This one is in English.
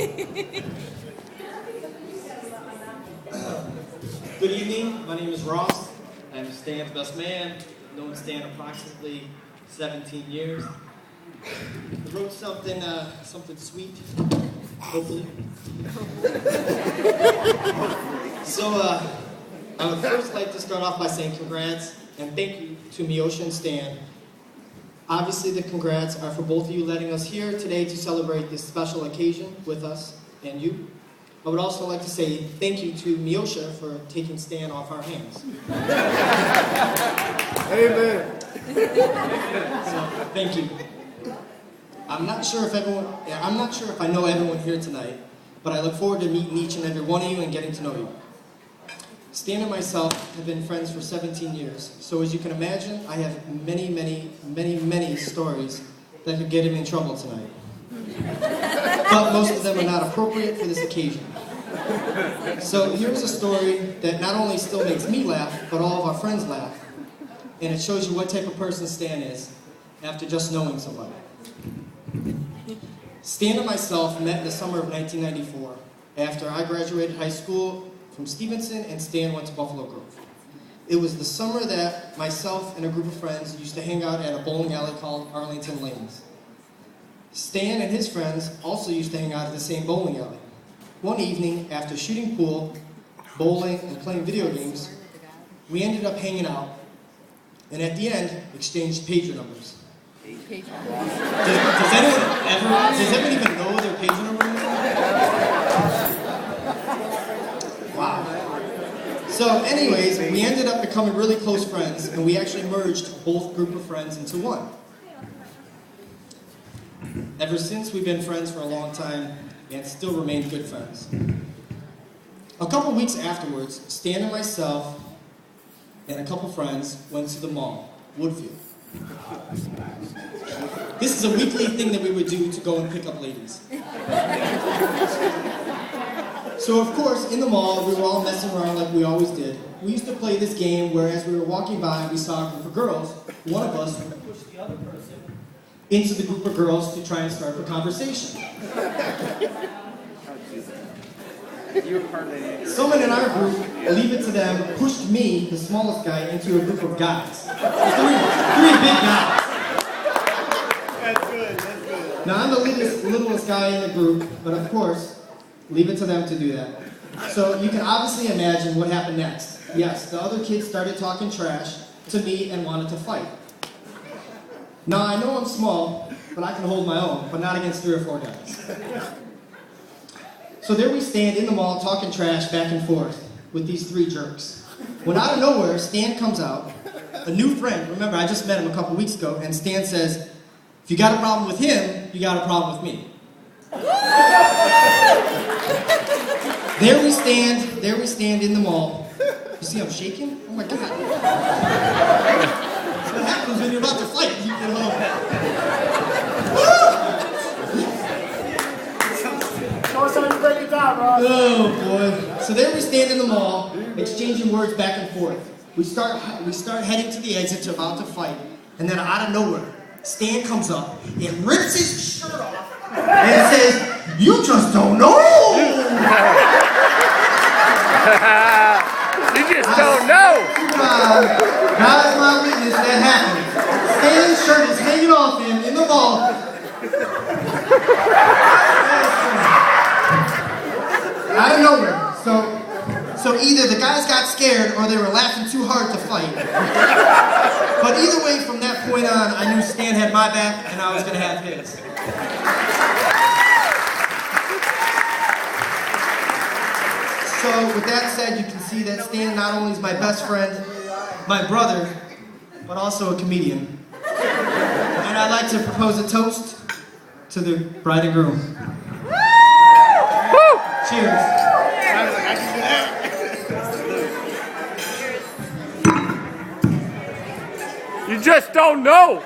Good evening. My name is Ross. I'm Stan's best man. I've known Stan approximately 17 years. I wrote something sweet, hopefully. So, I would first like to start off by saying congrats and thank you to Miosha and Stan. Obviously, the congrats are for both of you letting us here today to celebrate this special occasion with us and you. I would also like to say thank you to Miosha for taking Stan off our hands. Amen. So, thank you. I'm not sure if I know everyone here tonight, but I look forward to meeting each and every one of you and getting to know you. Stan and myself have been friends for 17 years, so as you can imagine, I have many stories that could get him in trouble tonight. But most of them are not appropriate for this occasion. So here's a story that not only still makes me laugh, but all of our friends laugh. And it shows you what type of person Stan is after just knowing somebody. Stan and myself met in the summer of 1994 after I graduated high school from Stevenson and Stan went to Buffalo Grove. It was the summer that myself and a group of friends used to hang out at a bowling alley called Arlington Lanes. Stan and his friends also used to hang out at the same bowling alley. One evening, after shooting pool, bowling, and playing video games, we ended up hanging out, and at the end, exchanged pager numbers. Does anyone even know their pager number anymore? Wow. So anyways, we ended up becoming really close friends, and we actually merged both group of friends into one. Ever since, we've been friends for a long time and still remain good friends. A couple weeks afterwards, Stan and myself and a couple friends went to the mall, Woodfield. This is a weekly thing that we would do to go and pick up ladies. So of course, in the mall, we were all messing around like we always did. We used to play this game where as we were walking by, we saw a group of girls. One of us would push the other person into the group of girls to try and start the conversation. Someone in our group, leave it to them, pushed me, the smallest guy, into a group of guys. Three big guys. That's good. Now I'm the littlest guy in the group, but of course, leave it to them to do that. So you can obviously imagine what happened next. Yes, the other kids started talking trash to me and wanted to fight. Now, I know I'm small, but I can hold my own, but not against 3 or 4 guys. So there we stand in the mall talking trash back and forth with these 3 jerks. When out of nowhere, Stan comes out, a new friend. Remember, I just met him a couple weeks ago, and Stan says, if you got a problem with him, you got a problem with me. There we stand in the mall. You see I'm shaking? Oh my God. That's what happens when you're about to fight. You get Show us how you break it down, bro. Oh boy. So there we stand in the mall, exchanging words back and forth. We start heading to the exit, about to fight, and then out of nowhere, Stan comes up and rips his shirt off and says, "You just don't know." You just don't know. God is my witness, that happened. Stan's shirt is hanging off him in the mall. Out of nowhere. So either the guys got scared or they were laughing too hard to fight. But either way, from that point on, I knew Stan had my back and I was going to have his. So with that said, you can see that Stan not only is my best friend, my brother, but also a comedian. And I'd like to propose a toast to the bride and groom. Cheers. You just don't know.